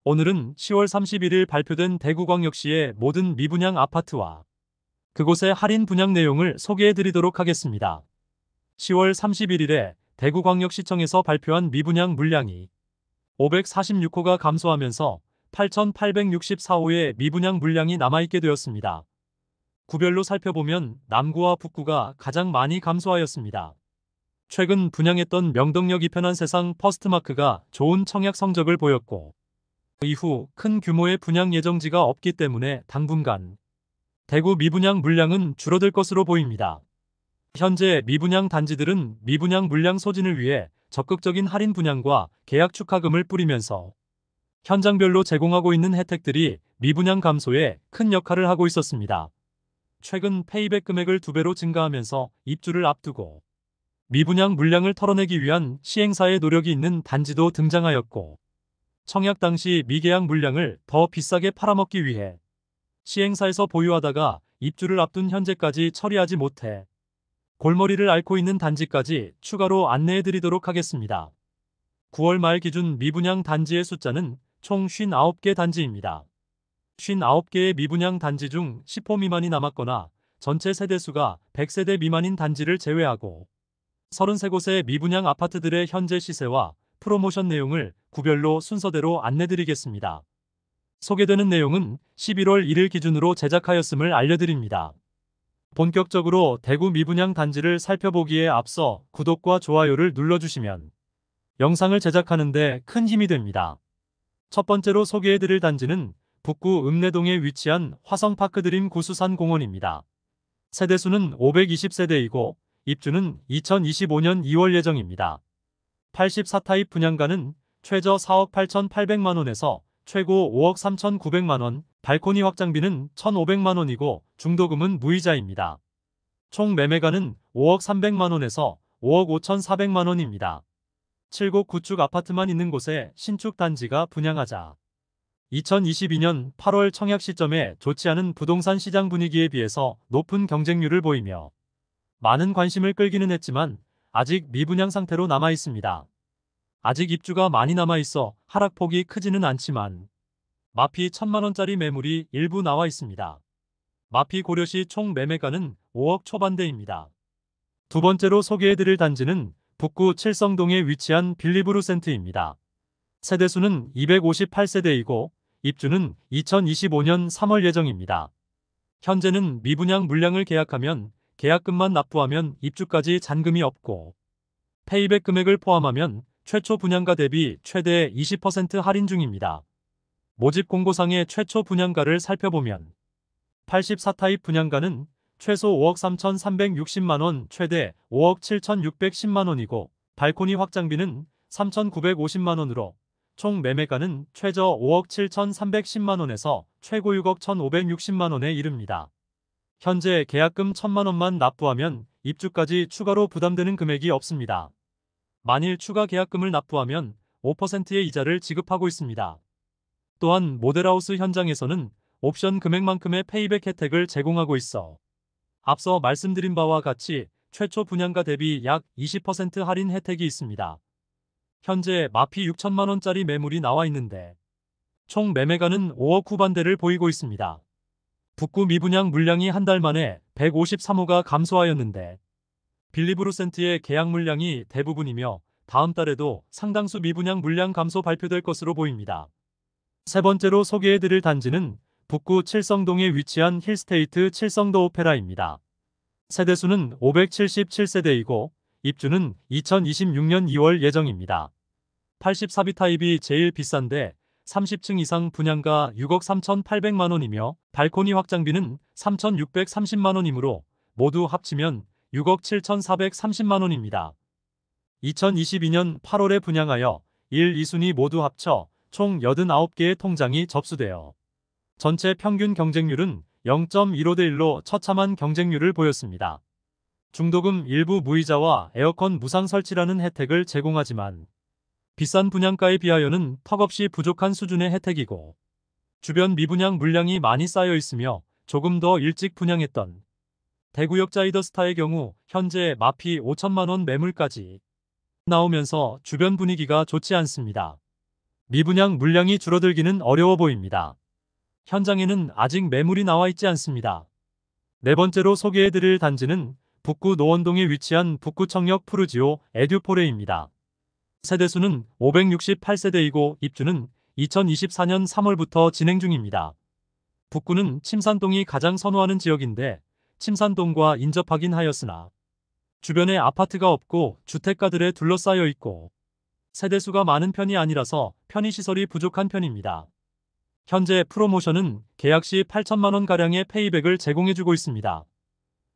오늘은 10월 31일 발표된 대구광역시의 모든 미분양 아파트와 그곳의 할인 분양 내용을 소개해 드리도록 하겠습니다. 10월 31일에 대구광역시청에서 발표한 미분양 물량이 546호가 감소하면서 8,864호의 미분양 물량이 남아있게 되었습니다. 구별로 살펴보면 남구와 북구가 가장 많이 감소하였습니다. 최근 분양했던 명동역 이편한 세상 퍼스트마크가 좋은 청약 성적을 보였고, 이후 큰 규모의 분양 예정지가 없기 때문에 당분간 대구 미분양 물량은 줄어들 것으로 보입니다. 현재 미분양 단지들은 미분양 물량 소진을 위해 적극적인 할인 분양과 계약 축하금을 뿌리면서 현장별로 제공하고 있는 혜택들이 미분양 감소에 큰 역할을 하고 있었습니다. 최근 페이백 금액을 2배로 증가하면서 입주를 앞두고 미분양 물량을 털어내기 위한 시행사의 노력이 있는 단지도 등장하였고, 청약 당시 미계약 물량을 더 비싸게 팔아먹기 위해 시행사에서 보유하다가 입주를 앞둔 현재까지 처리하지 못해 골머리를 앓고 있는 단지까지 추가로 안내해드리도록 하겠습니다. 9월 말 기준 미분양 단지의 숫자는 총 59개 단지입니다. 59개의 미분양 단지 중 10호 미만이 남았거나 전체 세대수가 100세대 미만인 단지를 제외하고 33곳의 미분양 아파트들의 현재 시세와 프로모션 내용을 구별로 순서대로 안내드리겠습니다. 소개되는 내용은 11월 1일 기준으로 제작하였음을 알려드립니다. 본격적으로 대구 미분양 단지를 살펴보기에 앞서 구독과 좋아요를 눌러주시면 영상을 제작하는 데 큰 힘이 됩니다. 첫 번째로 소개해드릴 단지는 북구 읍내동에 위치한 화성파크드림 구수산공원입니다. 세대수는 520세대이고 입주는 2025년 2월 예정입니다. 84타입 분양가는 최저 4억 8,800만원에서 최고 5억 3,900만원, 발코니 확장비는 1,500만원이고 중도금은 무이자입니다. 총 매매가는 5억 300만원에서 5억 5,400만원입니다. 7곡 구축 아파트만 있는 곳에 신축 단지가 분양하자 2022년 8월 청약 시점에 좋지 않은 부동산 시장 분위기에 비해서 높은 경쟁률을 보이며 많은 관심을 끌기는 했지만 아직 미분양 상태로 남아 있습니다. 아직 입주가 많이 남아 있어 하락폭이 크지는 않지만 마피 1,000만원짜리 매물이 일부 나와 있습니다. 마피 고려시 총 매매가는 5억 초반대입니다. 두 번째로 소개해드릴 단지는 북구 칠성동에 위치한 빌리브루센트입니다. 세대수는 258세대이고 입주는 2025년 3월 예정입니다. 현재는 미분양 물량을 계약하면 계약금만 납부하면 입주까지 잔금이 없고 페이백 금액을 포함하면 최초 분양가 대비 최대 20% 할인 중입니다. 모집 공고상의 최초 분양가를 살펴보면 84타입 분양가는 최소 5억 3,360만원, 최대 5억 7,610만원이고 발코니 확장비는 3,950만원으로 총 매매가는 최저 5억 7,310만원에서 최고 6억 1,560만원에 이릅니다. 현재 계약금 1,000만원만 납부하면 입주까지 추가로 부담되는 금액이 없습니다. 만일 추가 계약금을 납부하면 5%의 이자를 지급하고 있습니다. 또한 모델하우스 현장에서는 옵션 금액만큼의 페이백 혜택을 제공하고 있어 앞서 말씀드린 바와 같이 최초 분양가 대비 약 20% 할인 혜택이 있습니다. 현재 마피 6천만원짜리 매물이 나와 있는데 총 매매가는 5억 후반대를 보이고 있습니다. 북구 미분양 물량이 한 달 만에 153호가 감소하였는데 빌리브루센트의 계약 물량이 대부분이며 다음 달에도 상당수 미분양 물량 감소 발표될 것으로 보입니다. 세 번째로 소개해드릴 단지는 북구 칠성동에 위치한 힐스테이트 칠성도 오페라입니다. 세대수는 577세대이고 입주는 2026년 2월 예정입니다. 84비 타입이 제일 비싼데 30층 이상 분양가 6억 3,800만원이며 발코니 확장비는 3,630만원이므로 모두 합치면 6억 7,430만원입니다. 2022년 8월에 분양하여 1, 2순위 모두 합쳐 총 89개의 통장이 접수되어 전체 평균 경쟁률은 0.15대 1로 처참한 경쟁률을 보였습니다. 중도금 일부 무이자와 에어컨 무상 설치라는 혜택을 제공하지만 비싼 분양가에 비하여는 턱없이 부족한 수준의 혜택이고 주변 미분양 물량이 많이 쌓여 있으며 조금 더 일찍 분양했던 대구역 자이더스타의 경우 현재 마피 5천만원 매물까지 나오면서 주변 분위기가 좋지 않습니다. 미분양 물량이 줄어들기는 어려워 보입니다. 현장에는 아직 매물이 나와 있지 않습니다. 네 번째로 소개해드릴 단지는 북구 노원동에 위치한 북구청역 푸르지오 에듀포레입니다. 세대수는 568세대이고 입주는 2024년 3월부터 진행 중입니다. 북구는 침산동이 가장 선호하는 지역인데 침산동과 인접하긴 하였으나 주변에 아파트가 없고 주택가들에 둘러싸여 있고 세대수가 많은 편이 아니라서 편의시설이 부족한 편입니다. 현재 프로모션은 계약 시 8천만원가량의 페이백을 제공해주고 있습니다.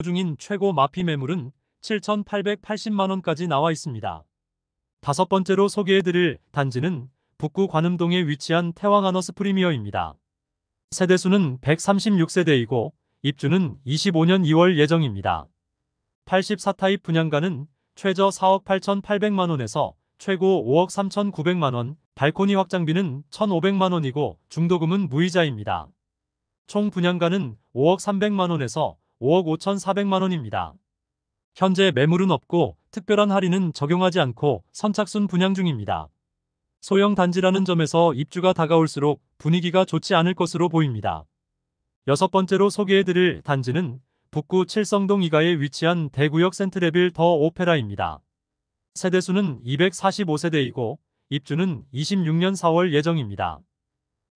중인 최고 마피 매물은 7,880만원까지 나와 있습니다. 다섯 번째로 소개해드릴 단지는 북구 관음동에 위치한 태왕아너스 프리미어입니다. 세대수는 136세대이고 입주는 25년 2월 예정입니다. 84타입 분양가는 최저 4억 8,800만원에서 최고 5억 3,900만원, 발코니 확장비는 1,500만원이고 중도금은 무이자입니다. 총 분양가는 5억 300만원에서 5억 5,400만원입니다. 현재 매물은 없고 특별한 할인은 적용하지 않고 선착순 분양 중입니다. 소형 단지라는 점에서 입주가 다가올수록 분위기가 좋지 않을 것으로 보입니다. 여섯 번째로 소개해드릴 단지는 북구 칠성동 이가에 위치한 대구역 센트레빌 더 오페라입니다. 세대수는 245세대이고 입주는 26년 4월 예정입니다.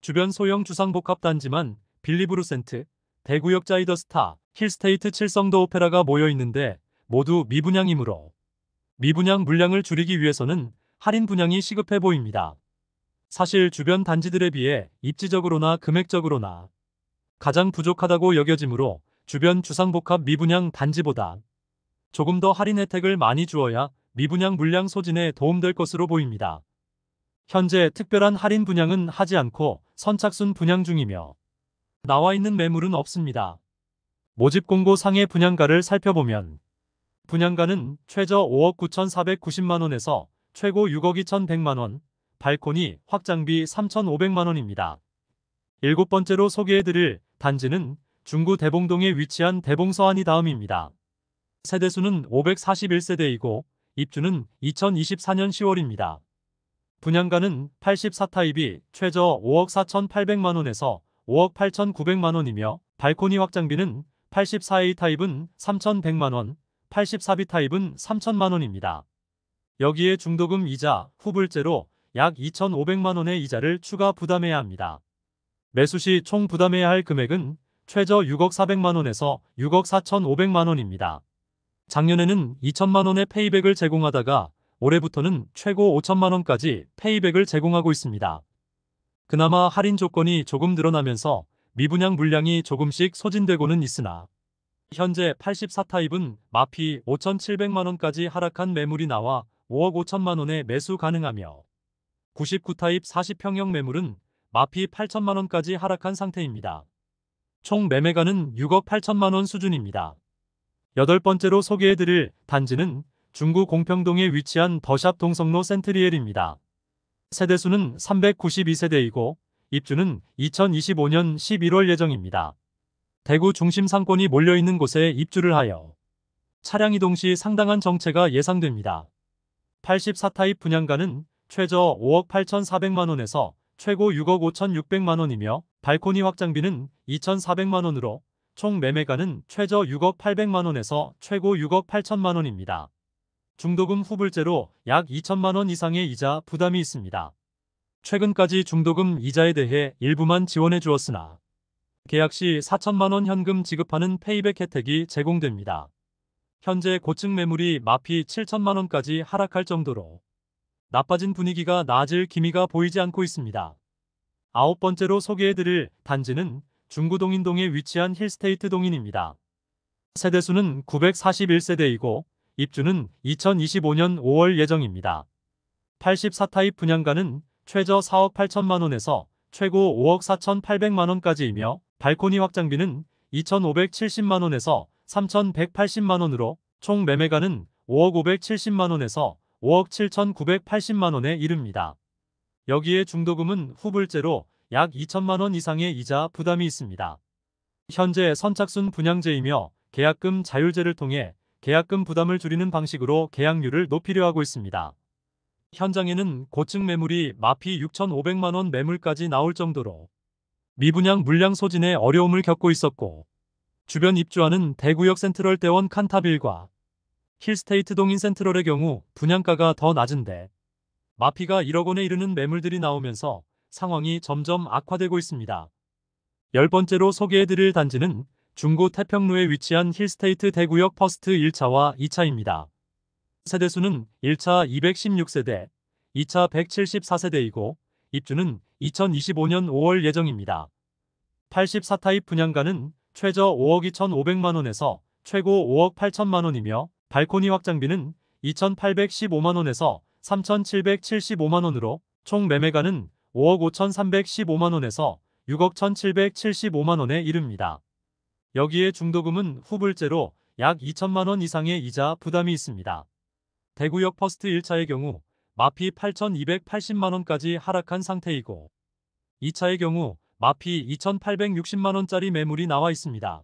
주변 소형 주상복합단지만 빌리브루센트, 대구역 자이더스타, 힐스테이트 칠성도 오페라가 모여 있는데 모두 미분양이므로 미분양 물량을 줄이기 위해서는 할인 분양이 시급해 보입니다. 사실 주변 단지들에 비해 입지적으로나 금액적으로나 가장 부족하다고 여겨지므로 주변 주상복합 미분양 단지보다 조금 더 할인 혜택을 많이 주어야 미분양 물량 소진에 도움될 것으로 보입니다. 현재 특별한 할인 분양은 하지 않고 선착순 분양 중이며 나와 있는 매물은 없습니다. 모집 공고 상의 분양가를 살펴보면 분양가는 최저 5억 9,490만원에서 최고 6억 2,100만원, 발코니 확장비 3,500만원입니다. 일곱 번째로 소개해드릴 단지는 중구 대봉동에 위치한 대봉서안이 다음입니다. 세대수는 541세대이고 입주는 2024년 10월입니다. 분양가는 84타입이 최저 5억 4,800만원에서 5억 8,900만원이며 발코니 확장비는 84A 타입은 3,100만원, 84B 타입은 3,000만원입니다. 여기에 중도금 이자, 후불제로 약 2,500만원의 이자를 추가 부담해야 합니다. 매수 시 총 부담해야 할 금액은 최저 6억 400만원에서 6억 4,500만원입니다. 작년에는 2천만원의 페이백을 제공하다가 올해부터는 최고 5천만원까지 페이백을 제공하고 있습니다. 그나마 할인 조건이 조금 늘어나면서 미분양 물량이 조금씩 소진되고는 있으나 현재 84타입은 마피 5,700만원까지 하락한 매물이 나와 5억 5천만원에 매수 가능하며 99타입 40평형 매물은 마피 8천만원까지 하락한 상태입니다. 총 매매가는 6억 8천만원 수준입니다. 여덟 번째로 소개해드릴 단지는 중구 공평동에 위치한 더샵 동성로 센트리엘입니다. 세대수는 392세대이고 입주는 2025년 11월 예정입니다. 대구 중심 상권이 몰려있는 곳에 입주를 하여 차량 이동 시 상당한 정체가 예상됩니다. 84타입 분양가는 최저 5억 8,400만원에서 최고 6억 5,600만원이며 발코니 확장비는 2,400만원으로 총 매매가는 최저 6억 800만원에서 최고 6억 8천만원입니다. 중도금 후불제로 약 2천만원 이상의 이자 부담이 있습니다. 최근까지 중도금 이자에 대해 일부만 지원해 주었으나 계약 시 4천만원 현금 지급하는 페이백 혜택이 제공됩니다. 현재 고층 매물이 마피 7천만원까지 하락할 정도로 나빠진 분위기가 나아질 기미가 보이지 않고 있습니다. 아홉 번째로 소개해드릴 단지는 중구 동인동에 위치한 힐스테이트 동인입니다. 세대수는 941세대이고 입주는 2025년 5월 예정입니다. 84타입 분양가는 최저 4억 8천만원에서 최고 5억 4,800만원까지이며 발코니 확장비는 2,570만원에서 3,180만원으로 총 매매가는 5억 570만원에서 5억 7,980만원에 이릅니다. 여기에 중도금은 후불제로 약 2천만원 이상의 이자 부담이 있습니다. 현재 선착순 분양제이며 계약금 자율제를 통해 계약금 부담을 줄이는 방식으로 계약률을 높이려 하고 있습니다. 현장에는 고층 매물이 마피 6,500만 원 매물까지 나올 정도로 미분양 물량 소진에 어려움을 겪고 있었고, 주변 입주하는 대구역 센트럴대원 칸타빌과 힐스테이트 동인 센트럴의 경우 분양가가 더 낮은데 마피가 1억 원에 이르는 매물들이 나오면서 상황이 점점 악화되고 있습니다. 10번째로 소개해드릴 단지는 중구 태평로에 위치한 힐스테이트 대구역 퍼스트 1차와 2차입니다. 세대수는 1차 216세대, 2차 174세대이고 입주는 2025년 5월 예정입니다. 84타입 분양가는 최저 5억 2,500만 원에서 최고 5억 8천만 원이며 발코니 확장비는 2,815만 원에서 3,775만 원으로 총 매매가는 5억 5,315만 원에서 6억 1,775만 원에 이릅니다. 여기에 중도금은 후불제로 약 2천만 원 이상의 이자 부담이 있습니다. 대구역 퍼스트 1차의 경우 마피 8,280만 원까지 하락한 상태이고 2차의 경우 마피 2,860만 원짜리 매물이 나와 있습니다.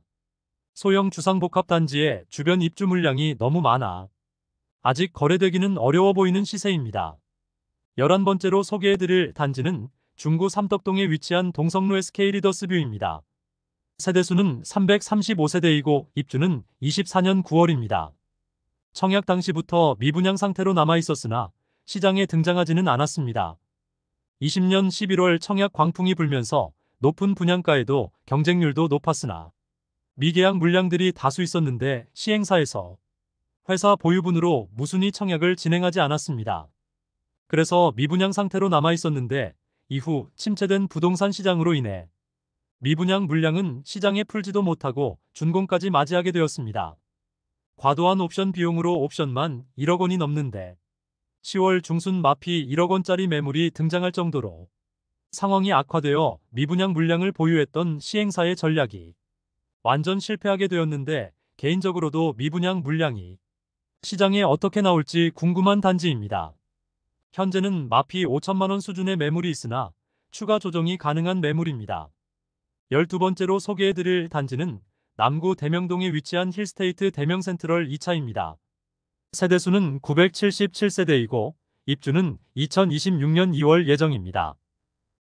소형 주상복합단지에 주변 입주 물량이 너무 많아 아직 거래되기는 어려워 보이는 시세입니다. 11번째로 소개해드릴 단지는 중구 삼덕동에 위치한 동성로 SK 리더스뷰입니다. 세대수는 335세대이고 입주는 24년 9월입니다. 청약 당시부터 미분양 상태로 남아 있었으나 시장에 등장하지는 않았습니다. 20년 11월 청약 광풍이 불면서 높은 분양가에도 경쟁률도 높았으나 미계약 물량들이 다수 있었는데 시행사에서 회사 보유분으로 무순위 청약을 진행하지 않았습니다. 그래서 미분양 상태로 남아 있었는데 이후 침체된 부동산 시장으로 인해 미분양 물량은 시장에 풀지도 못하고 준공까지 맞이하게 되었습니다. 과도한 옵션 비용으로 옵션만 1억 원이 넘는데 10월 중순 마피 1억 원짜리 매물이 등장할 정도로 상황이 악화되어 미분양 물량을 보유했던 시행사의 전략이 완전 실패하게 되었는데 개인적으로도 미분양 물량이 시장에 어떻게 나올지 궁금한 단지입니다. 현재는 마피 5천만 원 수준의 매물이 있으나 추가 조정이 가능한 매물입니다. 12번째로 소개해드릴 단지는 남구 대명동에 위치한 힐스테이트 대명센트럴 2차입니다. 세대수는 977세대이고 입주는 2026년 2월 예정입니다.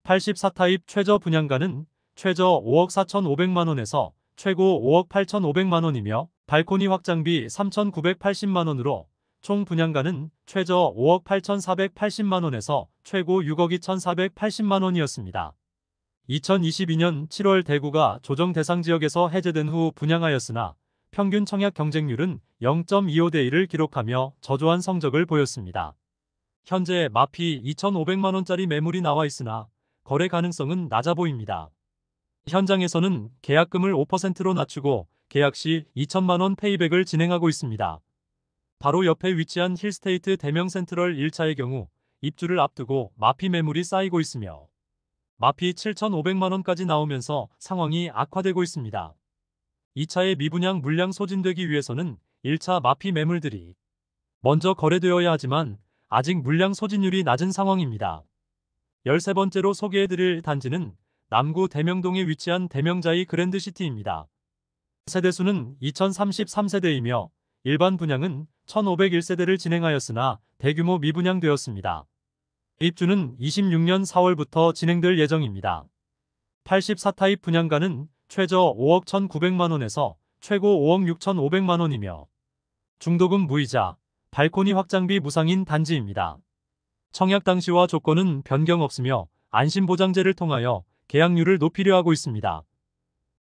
84타입 최저 분양가는 최저 5억 4,500만 원에서 최고 5억 8,500만 원이며 발코니 확장비 3,980만 원으로 총 분양가는 최저 5억 8,480만 원에서 최고 6억 2,480만 원이었습니다. 2022년 7월 대구가 조정 대상 지역에서 해제된 후 분양하였으나 평균 청약 경쟁률은 0.25대 1을 기록하며 저조한 성적을 보였습니다. 현재 마피 2,500만 원짜리 매물이 나와 있으나 거래 가능성은 낮아 보입니다. 현장에서는 계약금을 5%로 낮추고 계약 시 2천만 원 페이백을 진행하고 있습니다. 바로 옆에 위치한 힐스테이트 대명센트럴 1차의 경우 입주를 앞두고 마피 매물이 쌓이고 있으며 마피 7,500만 원까지 나오면서 상황이 악화되고 있습니다. 2차의 미분양 물량 소진되기 위해서는 1차 마피 매물들이 먼저 거래되어야 하지만 아직 물량 소진율이 낮은 상황입니다. 13번째로 소개해드릴 단지는 남구 대명동에 위치한 대명자이 그랜드시티입니다. 세대수는 2033세대이며 일반 분양은 1501세대를 진행하였으나 대규모 미분양되었습니다. 입주는 26년 4월부터 진행될 예정입니다. 84타입 분양가는 최저 5억 1,900만 원에서 최고 5억 6,500만 원이며 중도금 무이자, 발코니 확장비 무상인 단지입니다. 청약 당시와 조건은 변경 없으며 안심보장제를 통하여 계약률을 높이려 하고 있습니다.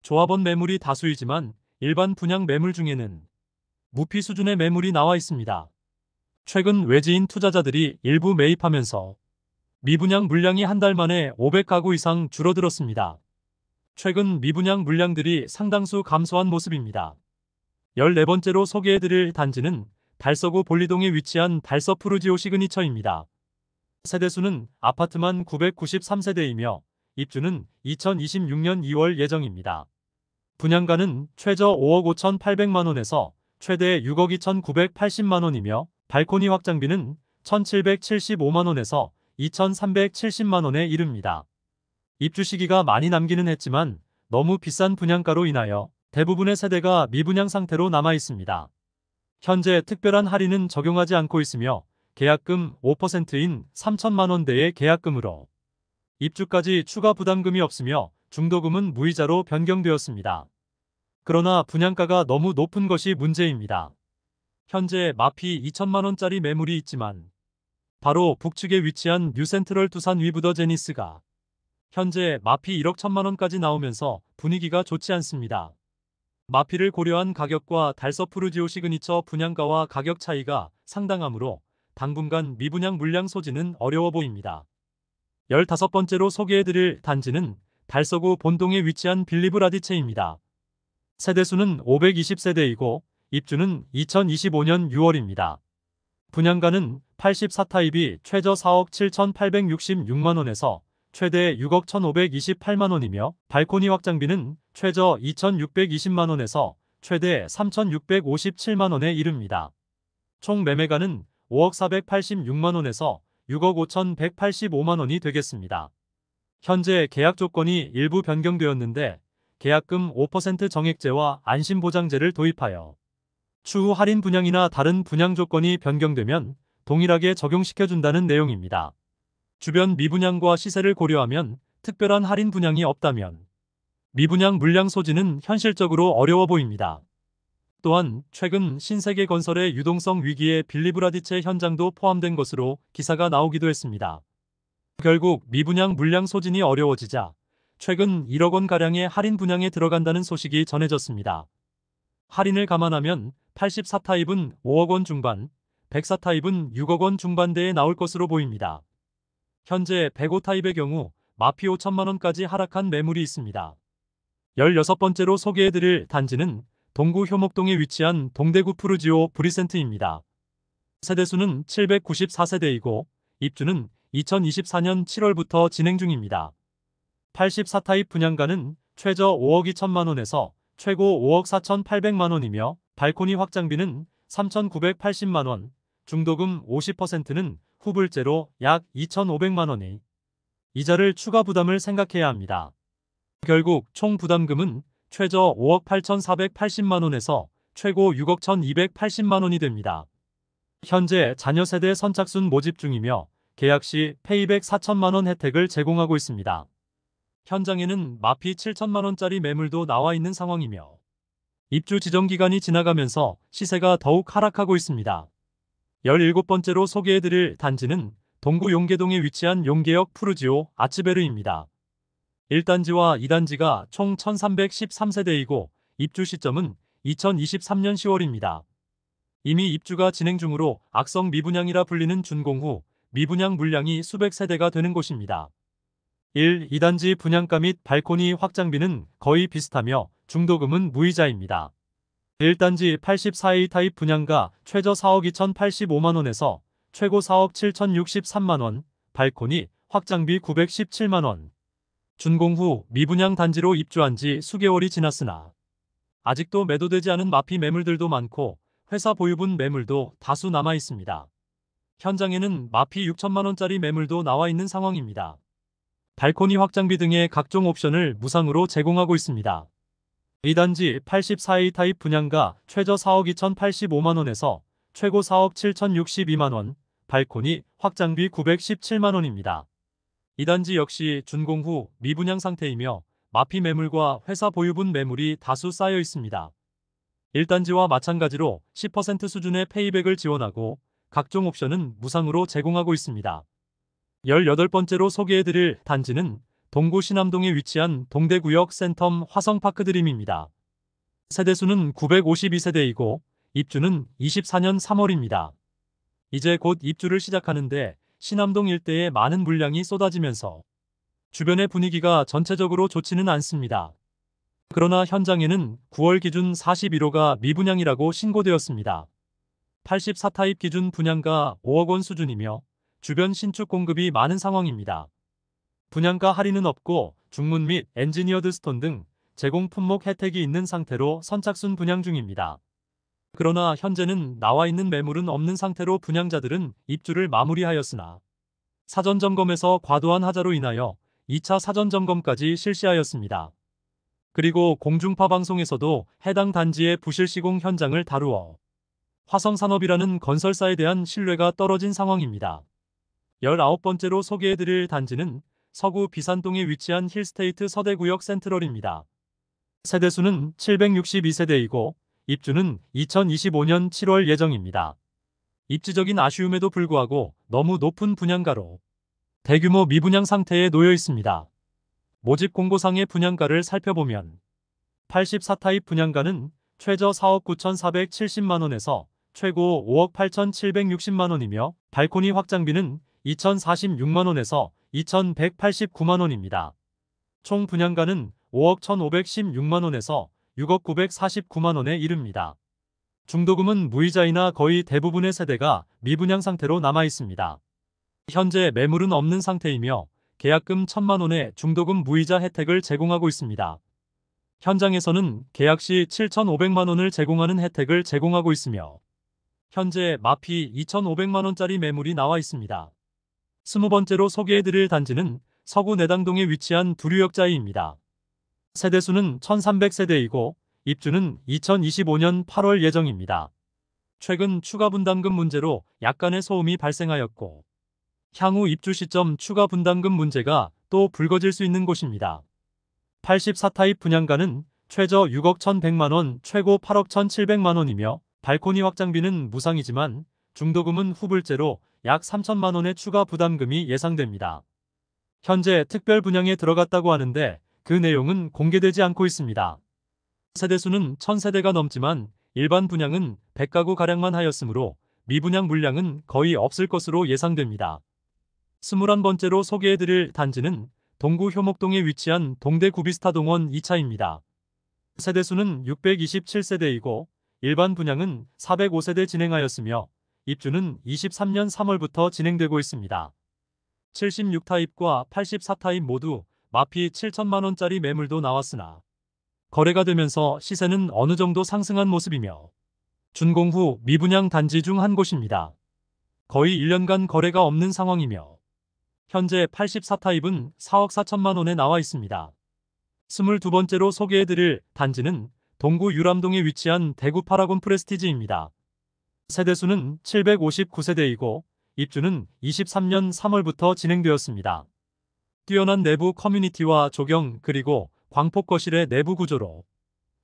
조합원 매물이 다수이지만 일반 분양 매물 중에는 무피 수준의 매물이 나와 있습니다. 최근 외지인 투자자들이 일부 매입하면서 미분양 물량이 한 달 만에 500가구 이상 줄어들었습니다. 최근 미분양 물량들이 상당수 감소한 모습입니다. 14번째로 소개해드릴 단지는 달서구 볼리동에 위치한 달서 푸르지오 시그니처입니다. 세대수는 아파트만 993세대이며 입주는 2026년 2월 예정입니다. 분양가는 최저 5억 5,800만 원에서 최대 6억 2,980만 원이며 발코니 확장비는 1,775만 원에서 2,370만 원에 이릅니다. 입주 시기가 많이 남기는 했지만 너무 비싼 분양가로 인하여 대부분의 세대가 미분양 상태로 남아 있습니다. 현재 특별한 할인은 적용하지 않고 있으며 계약금 5%인 3천만 원대의 계약금으로 입주까지 추가 부담금이 없으며 중도금은 무이자로 변경되었습니다. 그러나 분양가가 너무 높은 것이 문제입니다. 현재 마피 2천만 원짜리 매물이 있지만 바로 북측에 위치한 뉴센트럴 두산 위브더 제니스가 현재 마피 1억 1천만 원까지 나오면서 분위기가 좋지 않습니다. 마피를 고려한 가격과 달서푸르지오 시그니처 분양가와 가격 차이가 상당하므로 당분간 미분양 물량 소지는 어려워 보입니다. 15번째로 소개해드릴 단지는 달서구 본동에 위치한 빌리브 라디체입니다. 세대수는 520세대이고 입주는 2025년 6월입니다. 분양가는 84타입이 최저 4억 7,866만원에서 최대 6억 1,528만원이며 발코니 확장비는 최저 2,620만원에서 최대 3,657만원에 이릅니다. 총 매매가는 5억 486만원에서 6억 5,185만원이 되겠습니다. 현재 계약 조건이 일부 변경되었는데 계약금 5% 정액제와 안심보장제를 도입하여 추후 할인 분양이나 다른 분양 조건이 변경되면 동일하게 적용시켜준다는 내용입니다. 주변 미분양과 시세를 고려하면 특별한 할인 분양이 없다면 미분양 물량 소지는 현실적으로 어려워 보입니다. 또한 최근 신세계건설의 유동성 위기에 빌리브 라디체 현장도 포함된 것으로 기사가 나오기도 했습니다. 결국 미분양 물량 소진이 어려워지자 최근 1억 원가량의 할인 분양에 들어간다는 소식이 전해졌습니다. 할인을 감안하면 84타입은 5억 원 중반, 104타입은 6억 원 중반대에 나올 것으로 보입니다. 현재 105타입의 경우 마피 5천만 원까지 하락한 매물이 있습니다. 16번째로 소개해드릴 단지는 동구 효목동에 위치한 동대구 푸르지오 브리센트입니다. 세대수는 794세대이고 입주는 2024년 7월부터 진행 중입니다. 84타입 분양가는 최저 5억 2천만 원에서 최고 5억 4,800만 원이며 발코니 확장비는 3,980만 원, 중도금 50%는 후불제로 약 2,500만 원이 이자를 추가 부담을 생각해야 합니다. 결국 총 부담금은 최저 5억 8,480만 원에서 최고 6억 1,280만 원이 됩니다. 현재 자녀 세대 선착순 모집 중이며 계약 시 페이백 4천만 원 혜택을 제공하고 있습니다. 현장에는 마피 7천만 원짜리 매물도 나와 있는 상황이며 입주 지정 기간이 지나가면서 시세가 더욱 하락하고 있습니다. 17번째로 소개해드릴 단지는 동구 용계동에 위치한 용계역 푸르지오 아츠베르입니다. 1단지와 2단지가 총 1313세대이고 입주 시점은 2023년 10월입니다. 이미 입주가 진행 중으로 악성 미분양이라 불리는 준공 후 미분양 물량이 수백 세대가 되는 곳입니다. 1, 2단지 분양가 및 발코니 확장비는 거의 비슷하며 중도금은 무이자입니다. 1단지 84A 타입 분양가 최저 4억 2,085만원에서 최고 4억 7,063만원, 발코니 확장비 917만원. 준공 후 미분양 단지로 입주한 지 수개월이 지났으나 아직도 매도되지 않은 마피 매물들도 많고 회사 보유분 매물도 다수 남아 있습니다. 현장에는 마피 6천만 원짜리 매물도 나와 있는 상황입니다. 발코니 확장비 등의 각종 옵션을 무상으로 제공하고 있습니다. 2단지 84A 타입 분양가 최저 4억 2,085만원에서 최고 4억 7,062만원, 발코니 확장비 917만원입니다. 2단지 역시 준공 후 미분양 상태이며 마피 매물과 회사 보유분 매물이 다수 쌓여 있습니다. 1단지와 마찬가지로 10% 수준의 페이백을 지원하고 각종 옵션은 무상으로 제공하고 있습니다. 18번째로 소개해드릴 단지는 동구 신암동에 위치한 동대구역 센텀 화성파크드림입니다. 세대수는 952세대이고 입주는 24년 3월입니다. 이제 곧 입주를 시작하는데 신암동 일대에 많은 물량이 쏟아지면서 주변의 분위기가 전체적으로 좋지는 않습니다. 그러나 현장에는 9월 기준 41호가 미분양이라고 신고되었습니다. 84타입 기준 분양가 5억 원 수준이며 주변 신축 공급이 많은 상황입니다. 분양가 할인은 없고 중문 및 엔지니어드 스톤 등 제공 품목 혜택이 있는 상태로 선착순 분양 중입니다. 그러나 현재는 나와 있는 매물은 없는 상태로 분양자들은 입주를 마무리하였으나 사전 점검에서 과도한 하자로 인하여 2차 사전 점검까지 실시하였습니다. 그리고 공중파 방송에서도 해당 단지의 부실 시공 현장을 다루어 화성산업이라는 건설사에 대한 신뢰가 떨어진 상황입니다. 19번째로 소개해드릴 단지는 서구 비산동에 위치한 힐스테이트 서대구역 센트럴입니다. 세대수는 762세대이고 입주는 2025년 7월 예정입니다. 입지적인 아쉬움에도 불구하고 너무 높은 분양가로 대규모 미분양 상태에 놓여 있습니다. 모집 공고상의 분양가를 살펴보면 84타입 분양가는 최저 4억 9,470만원에서 최고 5억 8,760만원이며 발코니 확장비는 2,046만원에서 2,189만원입니다. 총 분양가는 5억 1,516만원에서 6억 949만원에 이릅니다. 중도금은 무이자이나 거의 대부분의 세대가 미분양 상태로 남아 있습니다. 현재 매물은 없는 상태이며 계약금 1,000만원의 중도금 무이자 혜택을 제공하고 있습니다. 현장에서는 계약 시 7,500만원을 제공하는 혜택을 제공하고 있으며 현재 마피 2,500만원짜리 매물이 나와 있습니다. 20번째로 소개해드릴 단지는 서구 내당동에 위치한 두류역자이입니다. 세대수는 1,300세대이고 입주는 2025년 8월 예정입니다. 최근 추가 분담금 문제로 약간의 소음이 발생하였고 향후 입주 시점 추가 분담금 문제가 또 불거질 수 있는 곳입니다. 84타입 분양가는 최저 6억 1,100만원, 최고 8억 1,700만원이며 발코니 확장비는 무상이지만 중도금은 후불제로 약 3천만원의 추가 부담금이 예상됩니다. 현재 특별 분양에 들어갔다고 하는데 그 내용은 공개되지 않고 있습니다. 세대수는 1,000세대가 넘지만 일반 분양은 100가구가량만 하였으므로 미분양 물량은 거의 없을 것으로 예상됩니다. 21번째로 소개해드릴 단지는 동구 효목동에 위치한 동대 구비스타동원 2차입니다. 세대수는 627세대이고 일반 분양은 405세대 진행하였으며 입주는 23년 3월부터 진행되고 있습니다. 76타입과 84타입 모두 마피 7천만원짜리 매물도 나왔으나 거래가 되면서 시세는 어느 정도 상승한 모습이며 준공 후 미분양 단지 중 한 곳입니다. 거의 1년간 거래가 없는 상황이며 현재 84타입은 4억 4천만원에 나와 있습니다. 22번째로 소개해드릴 단지는 동구 유람동에 위치한 대구 파라곤 프레스티지입니다. 세대수는 759세대이고 입주는 23년 3월부터 진행되었습니다. 뛰어난 내부 커뮤니티와 조경 그리고 광폭 거실의 내부 구조로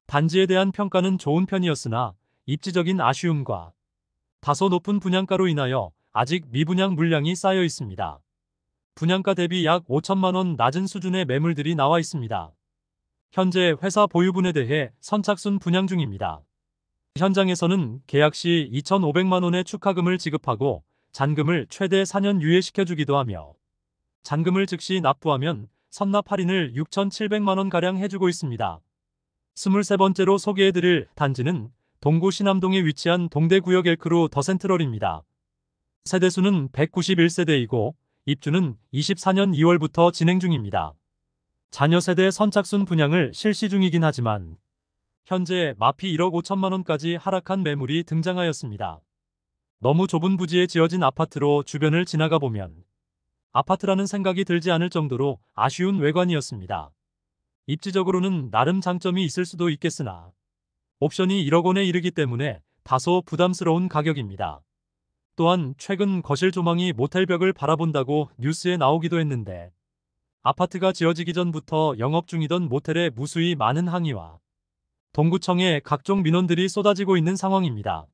단지에 대한 평가는 좋은 편이었으나 입지적인 아쉬움과 다소 높은 분양가로 인하여 아직 미분양 물량이 쌓여 있습니다. 분양가 대비 약 5천만원 낮은 수준의 매물들이 나와 있습니다. 현재 회사 보유분에 대해 선착순 분양 중입니다. 현장에서는 계약 시 2,500만원의 축하금을 지급하고 잔금을 최대 4년 유예시켜주기도 하며 잔금을 즉시 납부하면 선납 할인을 6,700만원가량 해주고 있습니다. 23번째로 소개해드릴 단지는 동구 신암동에 위치한 동대구역 엘크루 더 센트럴입니다. 세대수는 191세대이고 입주는 24년 2월부터 진행 중입니다. 자녀 세대 선착순 분양을 실시 중이긴 하지만 현재 마피 1억 5천만원까지 하락한 매물이 등장하였습니다. 너무 좁은 부지에 지어진 아파트로 주변을 지나가 보면 아파트라는 생각이 들지 않을 정도로 아쉬운 외관이었습니다. 입지적으로는 나름 장점이 있을 수도 있겠으나 옵션이 1억 원에 이르기 때문에 다소 부담스러운 가격입니다. 또한 최근 거실 조망이 모텔 벽을 바라본다고 뉴스에 나오기도 했는데 아파트가 지어지기 전부터 영업 중이던 모텔에 무수히 많은 항의와 동구청에 각종 민원들이 쏟아지고 있는 상황입니다.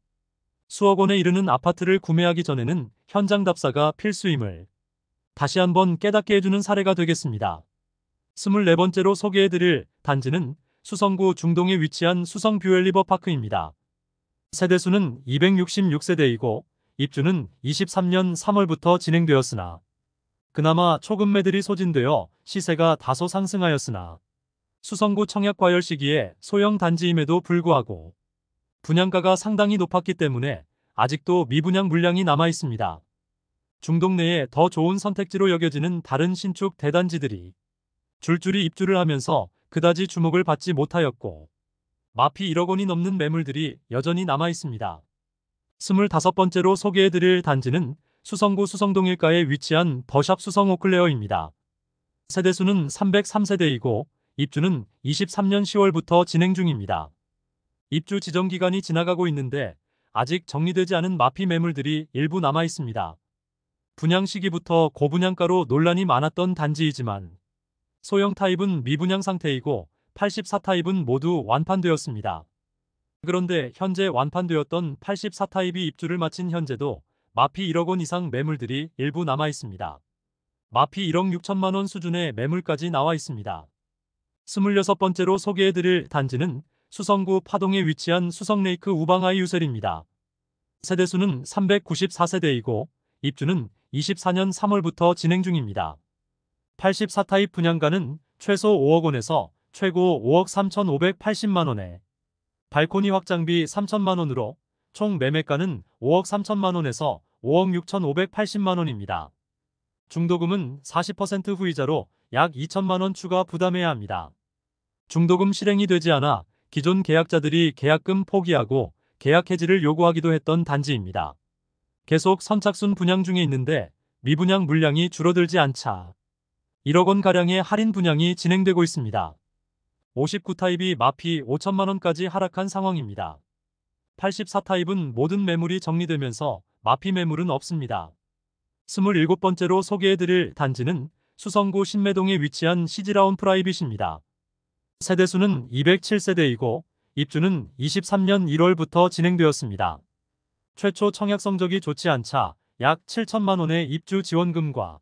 수억 원에 이르는 아파트를 구매하기 전에는 현장 답사가 필수임을 다시 한번 깨닫게 해주는 사례가 되겠습니다. 24번째로 소개해드릴 단지는 수성구 중동에 위치한 수성뷰엘리버파크입니다. 세대수는 266세대이고 입주는 23년 3월부터 진행되었으나 그나마 초급매들이 소진되어 시세가 다소 상승하였으나 수성구 청약과열 시기에 소형 단지임에도 불구하고 분양가가 상당히 높았기 때문에 아직도 미분양 물량이 남아 있습니다. 중동 내에 더 좋은 선택지로 여겨지는 다른 신축 대단지들이 줄줄이 입주를 하면서 그다지 주목을 받지 못하였고 마피 1억 원이 넘는 매물들이 여전히 남아 있습니다. 25번째로 소개해드릴 단지는 수성구 수성동 일가에 위치한 더샵 수성 오클레어입니다. 세대수는 303세대이고 입주는 23년 10월부터 진행 중입니다. 입주 지정 기간이 지나가고 있는데 아직 정리되지 않은 마피 매물들이 일부 남아 있습니다. 분양 시기부터 고분양가로 논란이 많았던 단지이지만 소형 타입은 미분양 상태이고 84 타입은 모두 완판되었습니다. 그런데 현재 완판되었던 84 타입이 입주를 마친 현재도 마피 1억 원 이상 매물들이 일부 남아 있습니다. 마피 1억 6천만 원 수준의 매물까지 나와 있습니다. 26번째로 소개해드릴 단지는 수성구 파동에 위치한 수성레이크 우방아이 유셀입니다. 세대수는 394세대이고 입주는 24년 3월부터 진행 중입니다. 84 타입 분양가는 최소 5억 원에서 최고 5억 3,580만 원에 발코니 확장비 3천만 원으로 총 매매가는 5억 3천만 원에서 5억 6,580만 원입니다. 중도금은 40% 후이자로 약 2천만 원 추가 부담해야 합니다. 중도금 실행이 되지 않아 기존 계약자들이 계약금 포기하고 계약 해지를 요구하기도 했던 단지입니다. 계속 선착순 분양 중에 있는데 미분양 물량이 줄어들지 않자 1억 원가량의 할인 분양이 진행되고 있습니다. 59 타입이 마피 5천만 원까지 하락한 상황입니다. 84 타입은 모든 매물이 정리되면서 마피 매물은 없습니다. 27번째로 소개해드릴 단지는 수성구 신매동에 위치한 시즈라운 프라이빗입니다. 세대수는 207세대이고 입주는 23년 1월부터 진행되었습니다. 최초 청약 성적이 좋지 않자 약 7천만 원의 입주 지원금과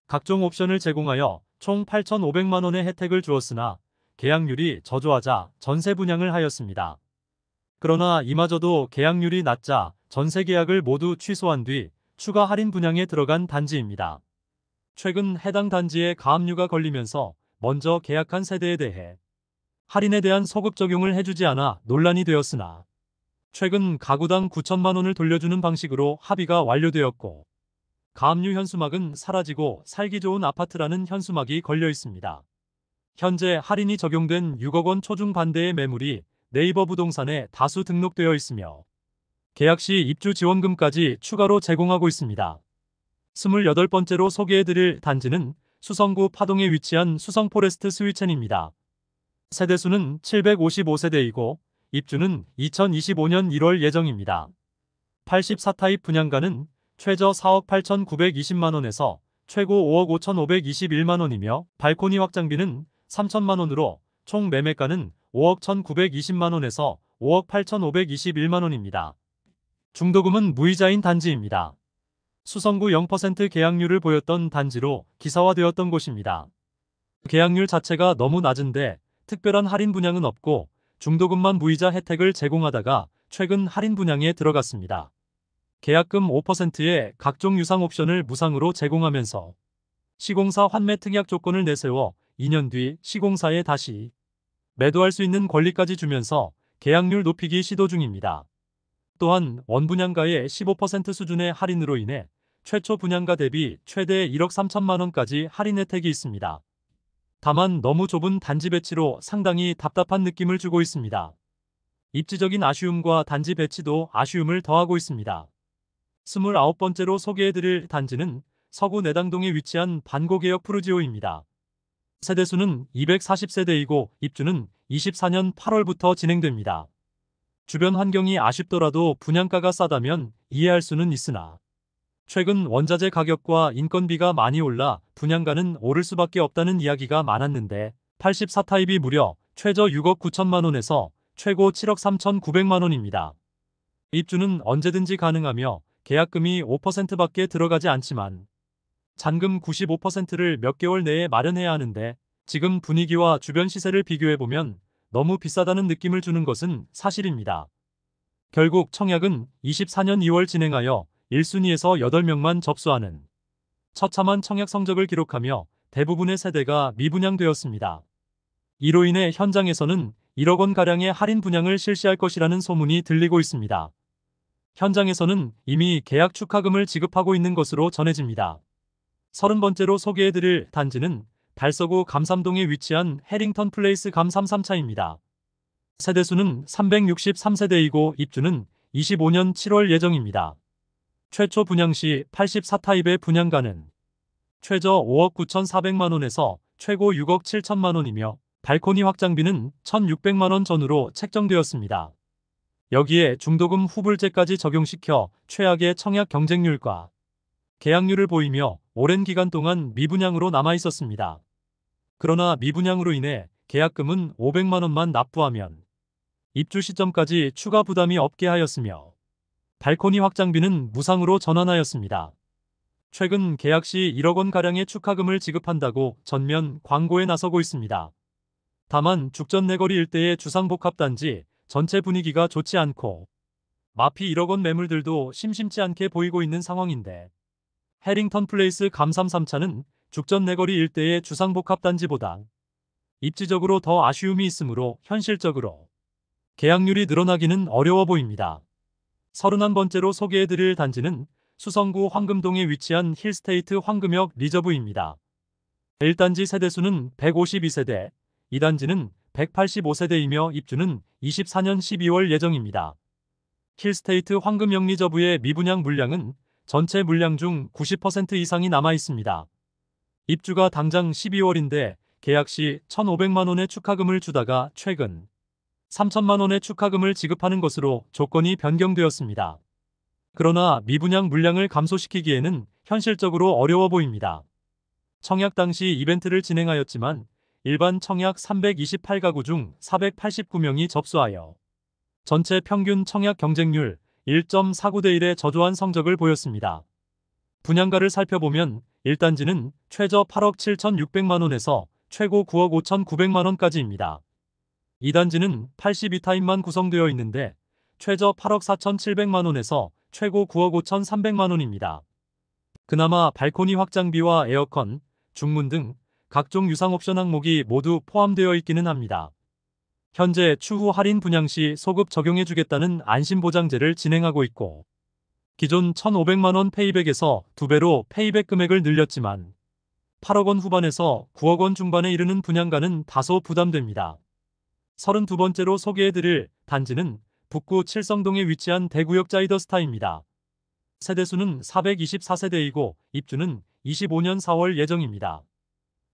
각종 옵션을 제공하여 총 8,500만 원의 혜택을 주었으나 계약률이 저조하자 전세 분양을 하였습니다. 그러나 이마저도 계약률이 낮자 전세 계약을 모두 취소한 뒤 추가 할인 분양에 들어간 단지입니다. 최근 해당 단지에 가압류가 걸리면서 먼저 계약한 세대에 대해 할인에 대한 소급 적용을 해주지 않아 논란이 되었으나 최근 가구당 9천만 원을 돌려주는 방식으로 합의가 완료되었고 가압류 현수막은 사라지고 살기 좋은 아파트라는 현수막이 걸려 있습니다. 현재 할인이 적용된 6억 원 초중 반대의 매물이 네이버 부동산에 다수 등록되어 있으며 계약 시 입주 지원금까지 추가로 제공하고 있습니다. 28번째로 소개해드릴 단지는 수성구 파동에 위치한 수성포레스트 스위첸입니다. 세대수는 755세대이고 입주는 2025년 1월 예정입니다. 84 타입 분양가는 최저 4억 8,920만 원에서 최고 5억 5,521만 원이며 발코니 확장비는 3천만 원으로 총 매매가는 5억 1,920만 원에서 5억 8,521만 원입니다. 중도금은 무이자인 단지입니다. 수성구 0% 계약률을 보였던 단지로 기사화되었던 곳입니다. 계약률 자체가 너무 낮은데 특별한 할인 분양은 없고 중도금만 무이자 혜택을 제공하다가 최근 할인 분양에 들어갔습니다. 계약금 5%의 각종 유상 옵션을 무상으로 제공하면서 시공사 환매 특약 조건을 내세워 2년 뒤 시공사에 다시 매도할 수 있는 권리까지 주면서 계약률 높이기 시도 중입니다. 또한 원분양가의 15% 수준의 할인으로 인해 최초 분양가 대비 최대 1억 3천만 원까지 할인 혜택이 있습니다. 다만 너무 좁은 단지 배치로 상당히 답답한 느낌을 주고 있습니다. 입지적인 아쉬움과 단지 배치도 아쉬움을 더하고 있습니다. 29번째로 소개해드릴 단지는 서구 내당동에 위치한 반고개역 푸르지오입니다. 세대수는 240세대이고 입주는 24년 8월부터 진행됩니다. 주변 환경이 아쉽더라도 분양가가 싸다면 이해할 수는 있으나 최근 원자재 가격과 인건비가 많이 올라 분양가는 오를 수밖에 없다는 이야기가 많았는데 84 타입이 무려 최저 6억 9천만 원에서 최고 7억 3,900만 원입니다. 입주는 언제든지 가능하며 계약금이 5%밖에 들어가지 않지만 잔금 95%를 몇 개월 내에 마련해야 하는데 지금 분위기와 주변 시세를 비교해보면 너무 비싸다는 느낌을 주는 것은 사실입니다. 결국 청약은 24년 2월 진행하여 1순위에서 8명만 접수하는 처참한 청약 성적을 기록하며 대부분의 세대가 미분양되었습니다. 이로 인해 현장에서는 1억 원가량의 할인 분양을 실시할 것이라는 소문이 들리고 있습니다. 현장에서는 이미 계약 축하금을 지급하고 있는 것으로 전해집니다. 30번째로 소개해드릴 단지는 달서구 감삼동에 위치한 해링턴 플레이스 감33차입니다. 세대수는 363세대이고 입주는 25년 7월 예정입니다. 최초 분양 시 84 타입의 분양가는 최저 5억 9,400만 원에서 최고 6억 7천만 원이며 발코니 확장비는 1,600만 원 전후로 책정되었습니다. 여기에 중도금 후불제까지 적용시켜 최악의 청약 경쟁률과 계약률을 보이며 오랜 기간 동안 미분양으로 남아 있었습니다. 그러나 미분양으로 인해 계약금은 500만 원만 납부하면 입주 시점까지 추가 부담이 없게 하였으며 발코니 확장비는 무상으로 전환하였습니다. 최근 계약 시 1억 원가량의 축하금을 지급한다고 전면 광고에 나서고 있습니다. 다만 죽전 내거리 일대의 주상복합단지 전체 분위기가 좋지 않고 마피 1억 원 매물들도 심심치 않게 보이고 있는 상황인데 해링턴 플레이스 감삼 3차는 죽전 내거리 일대의 주상복합단지보다 입지적으로 더 아쉬움이 있으므로 현실적으로 계약률이 늘어나기는 어려워 보입니다. 31번째로 소개해드릴 단지는 수성구 황금동에 위치한 힐스테이트 황금역 리저브입니다. 1단지 세대수는 152세대, 2단지는 185세대이며 입주는 24년 12월 예정입니다. 힐스테이트 황금역 리저브의 미분양 물량은 전체 물량 중 90% 이상이 남아 있습니다. 입주가 당장 12월인데 계약 시 1,500만 원의 축하금을 주다가 최근 3천만 원의 축하금을 지급하는 것으로 조건이 변경되었습니다. 그러나 미분양 물량을 감소시키기에는 현실적으로 어려워 보입니다. 청약 당시 이벤트를 진행하였지만 일반 청약 328가구 중 489명이 접수하여 전체 평균 청약 경쟁률 1.49대 1의 저조한 성적을 보였습니다. 분양가를 살펴보면 1단지는 최저 8억 7,600만 원에서 최고 9억 5,900만 원까지입니다. 2단지는 82타입만 구성되어 있는데 최저 8억 4,700만 원에서 최고 9억 5,300만 원입니다. 그나마 발코니 확장비와 에어컨, 중문 등 각종 유상 옵션 항목이 모두 포함되어 있기는 합니다. 현재 추후 할인 분양 시 소급 적용해주겠다는 안심보장제를 진행하고 있고 기존 1,500만 원 페이백에서 2배로 페이백 금액을 늘렸지만 8억 원 후반에서 9억 원 중반에 이르는 분양가는 다소 부담됩니다. 32번째로 소개해드릴 단지는 북구 칠성동에 위치한 대구역 자이더스타입니다. 세대수는 424세대이고 입주는 25년 4월 예정입니다.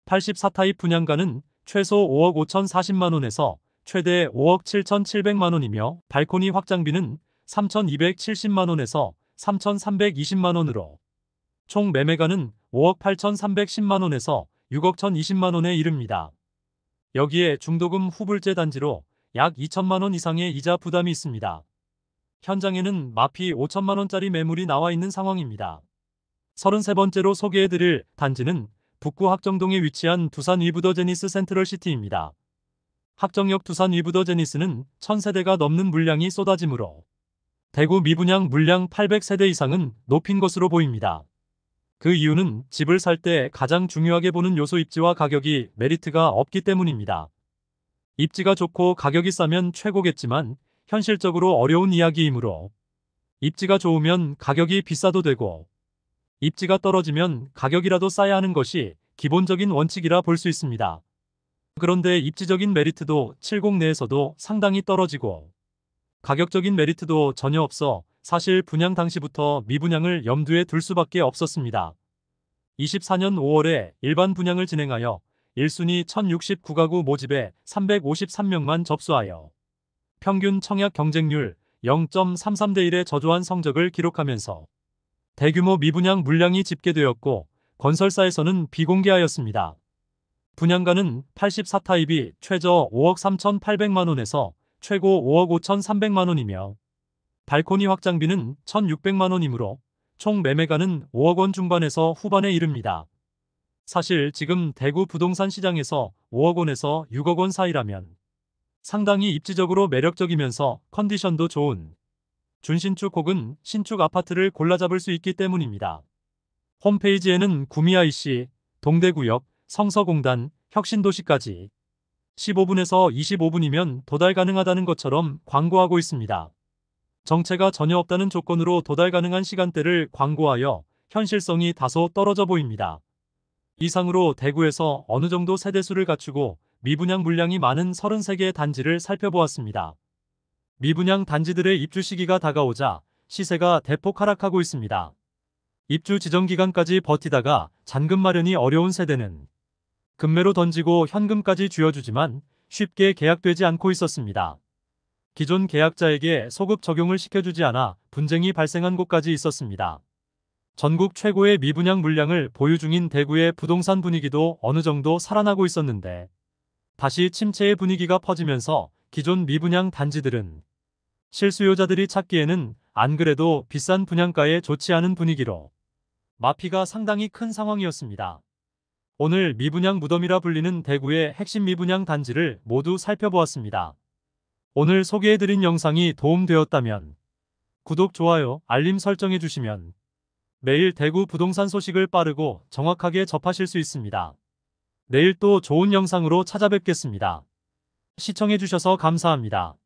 84타입 분양가는 최소 5억 5,040만 원에서 최대 5억 7,700만 원이며 발코니 확장비는 3,270만 원에서 3,320만 원으로 총 매매가는 5억 8,310만 원에서 6억 1,020만 원에 이릅니다. 여기에 중도금 후불제 단지로 약 2천만 원 이상의 이자 부담이 있습니다. 현장에는 마피 5천만 원짜리 매물이 나와 있는 상황입니다. 33번째로 소개해드릴 단지는 북구 학정동에 위치한 두산 위브더 제니스 센트럴시티입니다. 학정역 두산 위브더 제니스는 1,000세대가 넘는 물량이 쏟아지므로 대구 미분양 물량 800세대 이상은 높인 것으로 보입니다. 그 이유는 집을 살 때 가장 중요하게 보는 요소 입지와 가격이 메리트가 없기 때문입니다. 입지가 좋고 가격이 싸면 최고겠지만 현실적으로 어려운 이야기이므로 입지가 좋으면 가격이 비싸도 되고 입지가 떨어지면 가격이라도 싸야 하는 것이 기본적인 원칙이라 볼 수 있습니다. 그런데 입지적인 메리트도 70 내에서도 상당히 떨어지고 가격적인 메리트도 전혀 없어 사실 분양 당시부터 미분양을 염두에 둘 수밖에 없었습니다. 24년 5월에 일반 분양을 진행하여 1순위 1069가구 모집에 353명만 접수하여 평균 청약 경쟁률 0.33대 1의 저조한 성적을 기록하면서 대규모 미분양 물량이 집계되었고 건설사에서는 비공개하였습니다. 분양가는 84타입이 최저 5억 3,800만 원에서 최고 5억 5,300만 원이며 발코니 확장비는 1,600만 원이므로 총 매매가는 5억 원 중반에서 후반에 이릅니다. 사실 지금 대구 부동산 시장에서 5억 원에서 6억 원 사이라면 상당히 입지적으로 매력적이면서 컨디션도 좋은 준신축 혹은 신축 아파트를 골라 잡을 수 있기 때문입니다. 홈페이지에는 구미 IC, 동대구역, 성서공단, 혁신도시까지 15분에서 25분이면 도달 가능하다는 것처럼 광고하고 있습니다. 정체가 전혀 없다는 조건으로 도달 가능한 시간대를 광고하여 현실성이 다소 떨어져 보입니다. 이상으로 대구에서 어느 정도 세대수를 갖추고 미분양 물량이 많은 33개의 단지를 살펴보았습니다. 미분양 단지들의 입주 시기가 다가오자 시세가 대폭 하락하고 있습니다. 입주 지정 기간까지 버티다가 잔금 마련이 어려운 세대는 금매로 던지고 현금까지 쥐어주지만 쉽게 계약되지 않고 있었습니다. 기존 계약자에게 소급 적용을 시켜주지 않아 분쟁이 발생한 곳까지 있었습니다. 전국 최고의 미분양 물량을 보유 중인 대구의 부동산 분위기도 어느 정도 살아나고 있었는데 다시 침체의 분위기가 퍼지면서 기존 미분양 단지들은 실수요자들이 찾기에는 안 그래도 비싼 분양가에 좋지 않은 분위기로 마피가 상당히 큰 상황이었습니다. 오늘 미분양 무덤이라 불리는 대구의 핵심 미분양 단지를 모두 살펴보았습니다. 오늘 소개해드린 영상이 도움되었다면 구독, 좋아요, 알림 설정해주시면 매일 대구 부동산 소식을 빠르고 정확하게 접하실 수 있습니다. 내일 또 좋은 영상으로 찾아뵙겠습니다. 시청해주셔서 감사합니다.